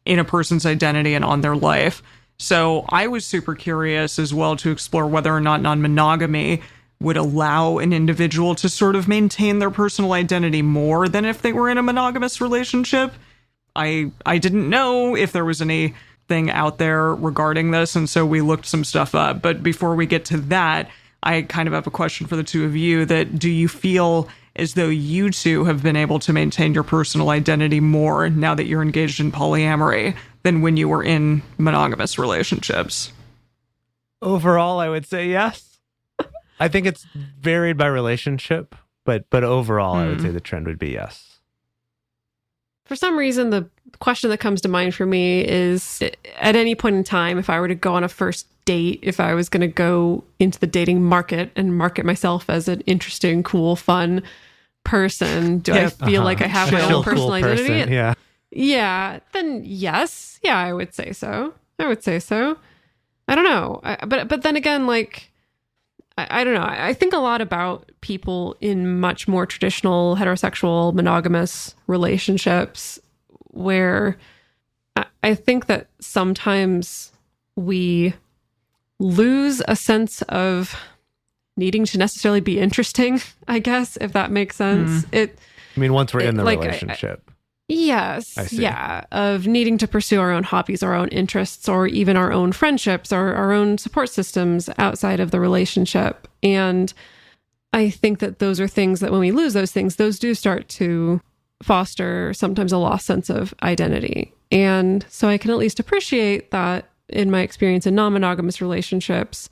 in a person's identity and on their life. So I was super curious as well to explore whether or not non-monogamy would allow an individual to sort of maintain their personal identity more than if they were in a monogamous relationship. I didn't know if there was anything out there regarding this, and so we looked some stuff up. But before we get to that, I kind of have a question for the two of you. That do you feel as though you two have been able to maintain your personal identity more now that you're engaged in polyamory than when you were in monogamous relationships? Overall, I would say yes. I think it's varied by relationship, but overall, I would say the trend would be yes. For some reason, the question that comes to mind for me is, at any point in time, if I were to go on a first date, if I was going to go into the dating market and market myself as an interesting, cool, fun person, do I feel like I have my own personal identity? Person, yeah, then yes. Yeah, I would say so. I don't know. But then again, like, I don't know. I think a lot about people in much more traditional heterosexual monogamous relationships, where I think that sometimes we lose a sense of needing to necessarily be interesting, I guess, if that makes sense. I mean, once we're in the relationship. Yes. Yeah. Of needing to pursue our own hobbies, our own interests, or even our own friendships or our own support systems outside of the relationship. And I think that those are things that when we lose those things, those do start to foster sometimes a lost sense of identity. And so I can at least appreciate that in my experience in non-monogamous relationships,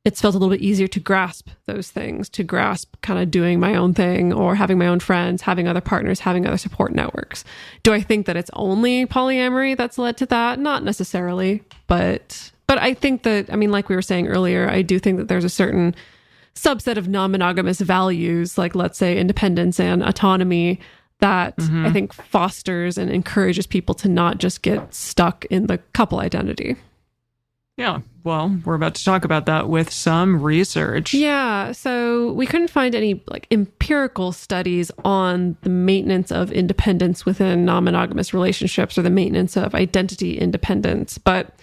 it's felt a little bit easier to grasp those things, to grasp kind of doing my own thing or having my own friends, having other partners, having other support networks. Do I think that it's only polyamory that's led to that? Not necessarily, but I think that, I mean, like we were saying earlier, I do think that there's a certain subset of non-monogamous values, like let's say independence and autonomy, that I think fosters and encourages people to not just get stuck in the couple identity. Yeah, well, we're about to talk about that with some research. Yeah, so we couldn't find any like empirical studies on the maintenance of independence within non-monogamous relationships or the maintenance of identity independence, but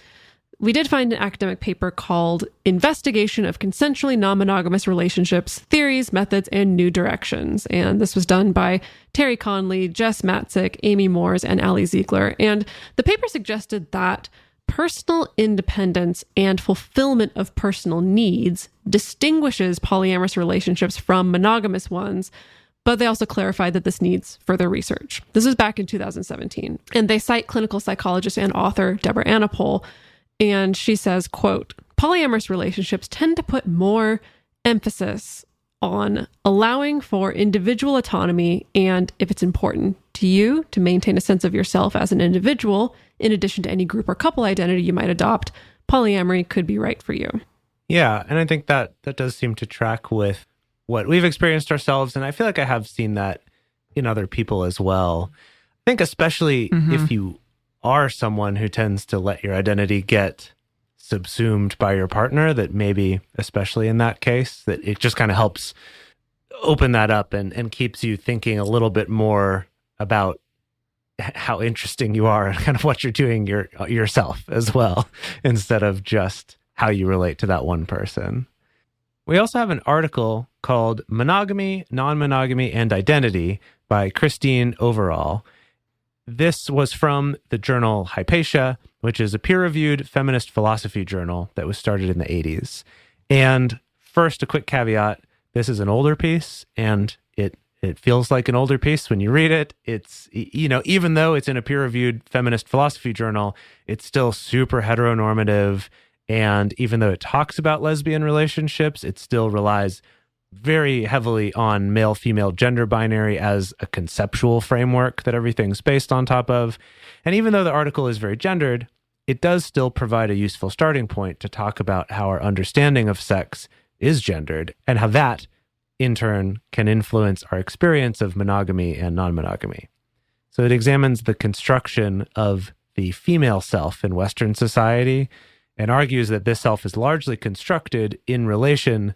we did find an academic paper called Investigation of Consensually Non-Monogamous Relationships, Theories, Methods, and New Directions. And this was done by Terry Conley, Jess Matzik, Amy Moores, and Ali Ziegler. And the paper suggested that personal independence and fulfillment of personal needs distinguishes polyamorous relationships from monogamous ones, but they also clarified that this needs further research. This is back in 2017. And they cite clinical psychologist and author Deborah Anapol, and she says, quote, polyamorous relationships tend to put more emphasis on allowing for individual autonomy, and if it's important to you to maintain a sense of yourself as an individual, in addition to any group or couple identity you might adopt, polyamory could be right for you. Yeah, and I think that does seem to track with what we've experienced ourselves, and I feel like I have seen that in other people as well. I think especially if you are someone who tends to let your identity get subsumed by your partner, that maybe, especially in that case, that it just kind of helps open that up and keeps you thinking a little bit more about how interesting you are and kind of what you're doing yourself as well, instead of just how you relate to that one person. We also have an article called Monogamy, Non-Monogamy, and Identity by Christine Overall. This was from the journal Hypatia, which is a peer-reviewed feminist philosophy journal that was started in the 80s. And first, a quick caveat, this is an older piece, and it feels like an older piece when you read it. It's, even though it's in a peer-reviewed feminist philosophy journal, it's still super heteronormative. And even though it talks about lesbian relationships, it still relies very heavily on male-female gender binary as a conceptual framework that everything's based on top of. And even though the article is very gendered, it does still provide a useful starting point to talk about how our understanding of sex is gendered and how that, in turn, can influence our experience of monogamy and non-monogamy. So it examines the construction of the female self in Western society and argues that this self is largely constructed in relation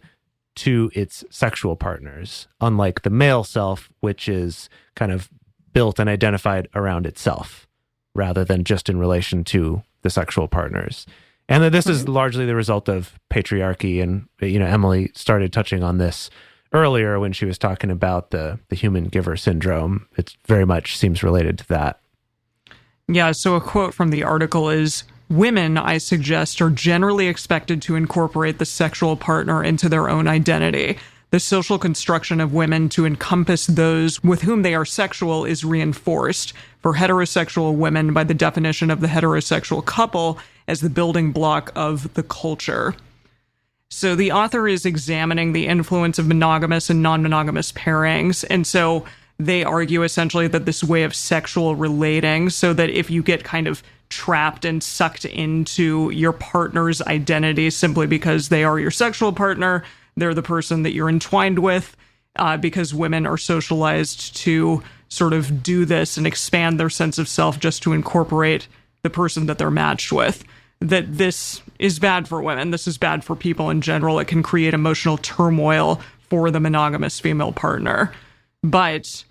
to its sexual partners, unlike the male self, which is kind of built and identified around itself, rather than just in relation to the sexual partners. And that this is largely the result of patriarchy. And, Emily started touching on this earlier when she was talking about the human giver syndrome. It very much seems related to that. Yeah, so a quote from the article is, "Women, I suggest, are generally expected to incorporate the sexual partner into their own identity. The social construction of women to encompass those with whom they are sexual is reinforced for heterosexual women by the definition of the heterosexual couple as the building block of the culture." So the author is examining the influence of monogamous and non-monogamous pairings. And so they argue essentially that this way of sexual relating, so that if you get kind of trapped and sucked into your partner's identity simply because they are your sexual partner, they're the person that you're entwined with, because women are socialized to sort of do this and expand their sense of self just to incorporate the person that they're matched with, that this is bad for women. This is bad for people in general. It can create emotional turmoil for the monogamous female partner. But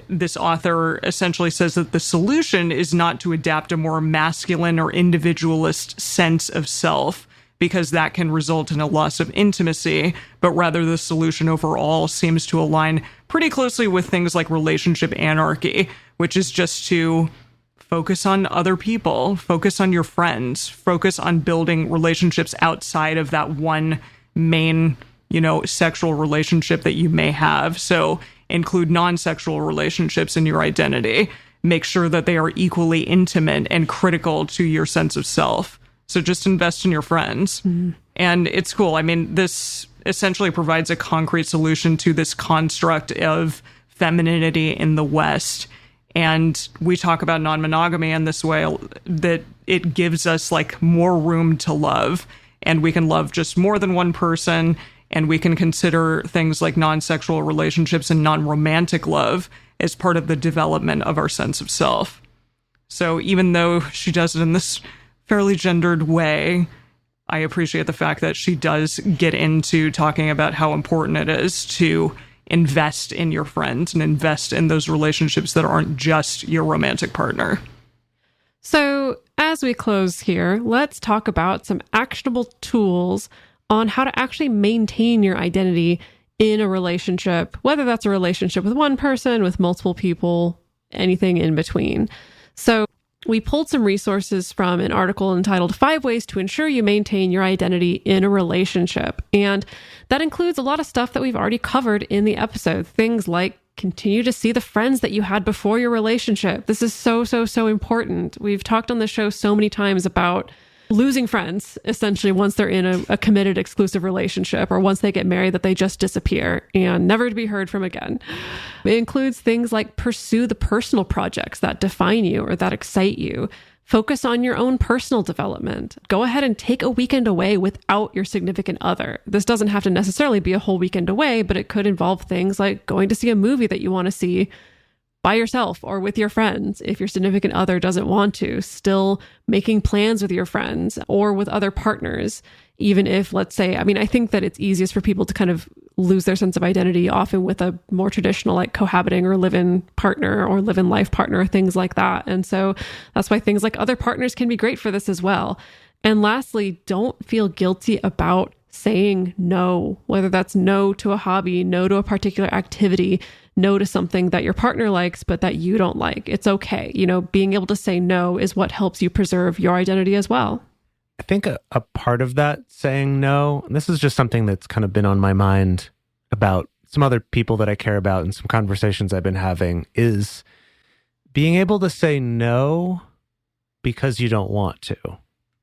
this author essentially says that the solution is not to adapt a more masculine or individualist sense of self, because that can result in a loss of intimacy, but rather the solution overall seems to align pretty closely with things like relationship anarchy, which is just to focus on other people, focus on your friends, focus on building relationships outside of that one main, sexual relationship that you may have. So include non-sexual relationships in your identity. Make sure that they are equally intimate and critical to your sense of self. So just invest in your friends. Mm-hmm. And it's cool. I mean, this essentially provides a concrete solution to this construct of femininity in the West. And we talk about non-monogamy in this way, that it gives us like more room to love, and we can love just more than one person, and we can consider things like non-sexual relationships and non-romantic love as part of the development of our sense of self. So even though she does it in this fairly gendered way, I appreciate the fact that she does get into talking about how important it is to invest in your friends and invest in those relationships that aren't just your romantic partner. So as we close here, let's talk about some actionable tools on how to actually maintain your identity in a relationship, whether that's a relationship with one person, with multiple people, anything in between. So we pulled some resources from an article entitled 5 Ways to Ensure You Maintain Your Identity in a Relationship. And that includes a lot of stuff that we've already covered in the episode. Things like continue to see the friends that you had before your relationship. This is so important. We've talked on the show so many times about losing friends, essentially, once they're in a committed exclusive relationship, or once they get married, that they just disappear and never to be heard from again. It includes things like pursue the personal projects that define you or that excite you. Focus on your own personal development. Go ahead and take a weekend away without your significant other. This doesn't have to necessarily be a whole weekend away, but it could involve things like going to see a movie that you want to see by yourself or with your friends. If your significant other doesn't want to, still making plans with your friends or with other partners. Even if, let's say, I think that it's easiest for people to kind of lose their sense of identity, often with a more traditional like cohabiting or live-in partner or live-in life partner, things like that. And so that's why things like other partners can be great for this as well. And lastly, don't feel guilty about saying no, whether that's no to a hobby, no to a particular activity, no to something that your partner likes, but that you don't like. It's okay. Being able to say no is what helps you preserve your identity as well. I think a part of that saying no, and this is just something that's kind of been on my mind about some other people that I care about and some conversations I've been having, is being able to say no because you don't want to.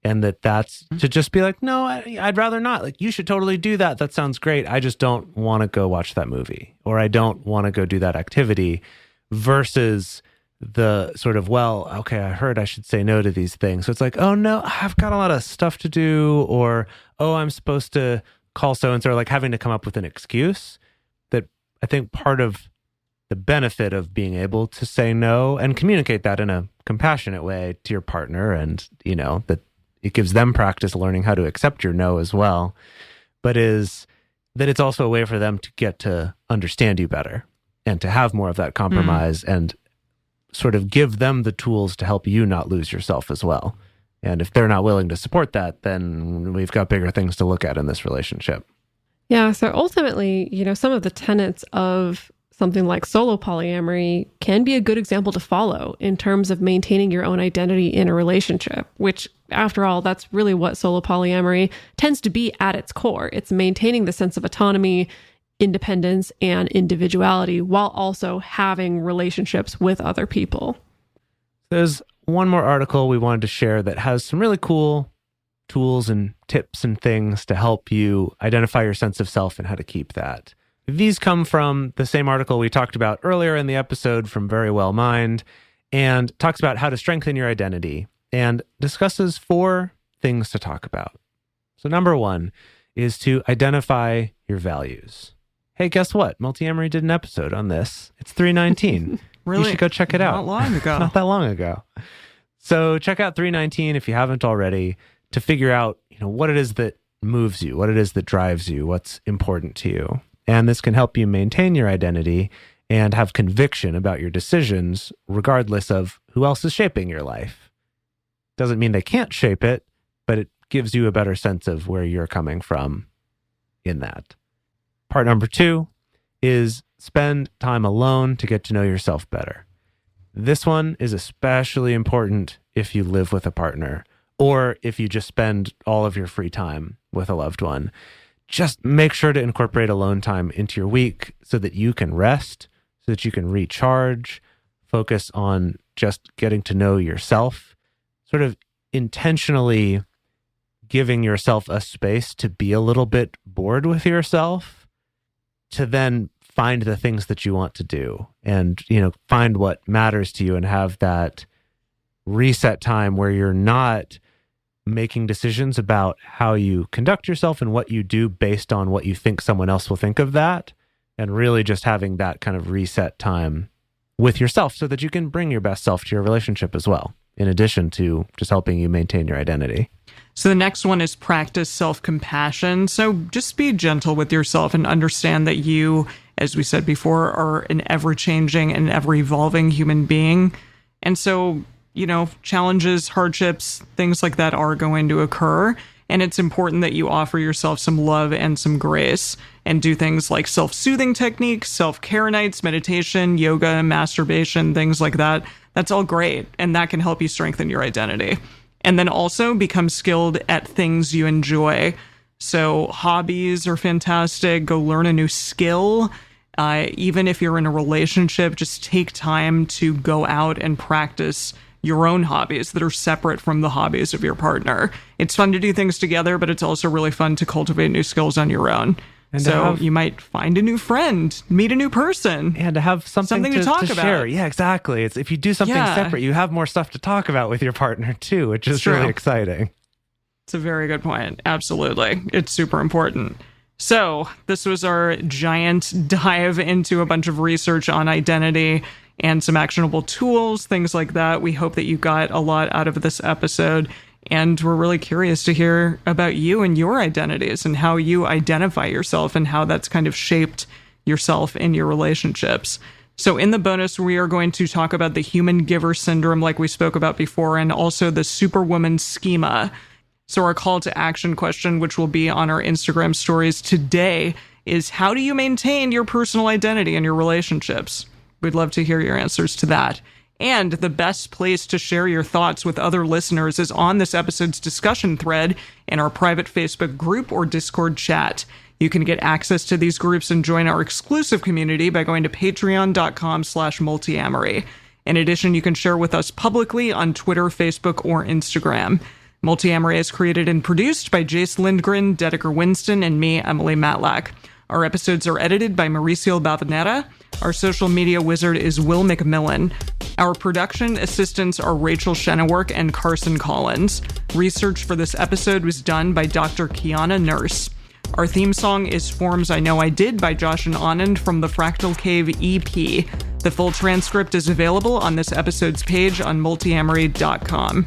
And that's to just be like, no, I'd rather not. Like, you should totally do that. That sounds great. I just don't want to go watch that movie, or I don't want to go do that activity, versus the sort of, well, okay, I heard I should say no to these things. So it's like, oh no, I've got a lot of stuff to do, or, oh, I'm supposed to call so-and-so, like having to come up with an excuse. That I think part of the benefit of being able to say no and communicate that in a compassionate way to your partner, and, that it gives them practice learning how to accept your no as well, but is that it's also a way for them to get to understand you better and to have more of that compromise and sort of give them the tools to help you not lose yourself as well. And if they're not willing to support that, then we've got bigger things to look at in this relationship. Yeah. So ultimately, some of the tenets of something like solo polyamory can be a good example to follow in terms of maintaining your own identity in a relationship, which, after all, that's really what solo polyamory tends to be at its core. It's maintaining the sense of autonomy, independence, and individuality while also having relationships with other people. There's one more article we wanted to share that has some really cool tools and tips and things to help you identify your sense of self and how to keep that. These come from the same article we talked about earlier in the episode from Very Well Mind, and talks about how to strengthen your identity and discusses 4 things to talk about. So number 1 is to identify your values. Hey, guess what? Multiamory did an episode on this. It's 319. Really? You should go check it out. Not long ago. Not that long ago. So check out 319 if you haven't already, to figure out, what it is that moves you, what it is that drives you, what's important to you. And this can help you maintain your identity and have conviction about your decisions, regardless of who else is shaping your life. Doesn't mean they can't shape it, but it gives you a better sense of where you're coming from in that. Part number 2 is spend time alone to get to know yourself better. This one is especially important if you live with a partner, or if you just spend all of your free time with a loved one. Just make sure to incorporate alone time into your week so that you can rest, so that you can recharge, focus on just getting to know yourself, sort of intentionally giving yourself a space to be a little bit bored with yourself, to then find the things that you want to do and, find what matters to you and have that reset time where you're not making decisions about how you conduct yourself and what you do based on what you think someone else will think of that, and really just having that kind of reset time with yourself so that you can bring your best self to your relationship as well, in addition to just helping you maintain your identity. So the next one is practice self-compassion. So just be gentle with yourself and understand that you, as we said before, are an ever-changing and ever-evolving human being. And so, challenges, hardships, things like that are going to occur. And it's important that you offer yourself some love and some grace and do things like self-soothing techniques, self-care nights, meditation, yoga, masturbation, things like that. That's all great. And that can help you strengthen your identity. And then also become skilled at things you enjoy. So hobbies are fantastic. Go learn a new skill. Even if you're in a relationship, just take time to go out and practice your own hobbies that are separate from the hobbies of your partner. It's fun to do things together, but it's also really fun to cultivate new skills on your own. And so you might find a new friend, meet a new person. And to have something to talk about. Share. Yeah, exactly. It's if you do something separate, you have more stuff to talk about with your partner too, which is really exciting. It's a very good point. Absolutely. It's super important. So this was our giant dive into a bunch of research on identity and some actionable tools, things like that. We hope that you got a lot out of this episode. And we're really curious to hear about you and your identities and how you identify yourself and how that's kind of shaped yourself in your relationships. So in the bonus, we are going to talk about the human giver syndrome like we spoke about before, and also the superwoman schema. So our call to action question, which will be on our Instagram stories today, is how do you maintain your personal identity in your relationships? We'd love to hear your answers to that. And the best place to share your thoughts with other listeners is on this episode's discussion thread in our private Facebook group or Discord chat. You can get access to these groups and join our exclusive community by going to patreon.com/multiamory. In addition, you can share with us publicly on Twitter, Facebook, or Instagram. Multiamory is created and produced by Jace Lindgren, Dedeker Winston, and me, Emily Matlack. Our episodes are edited by Mauricio Balvanera. Our social media wizard is Will McMillan. Our production assistants are Rachel Shennework and Carson Collins. Research for this episode was done by Dr. Kiana Nurse. Our theme song is Forms I Know I Did by Josh and Anand from the Fractal Cave EP. The full transcript is available on this episode's page on multiamory.com.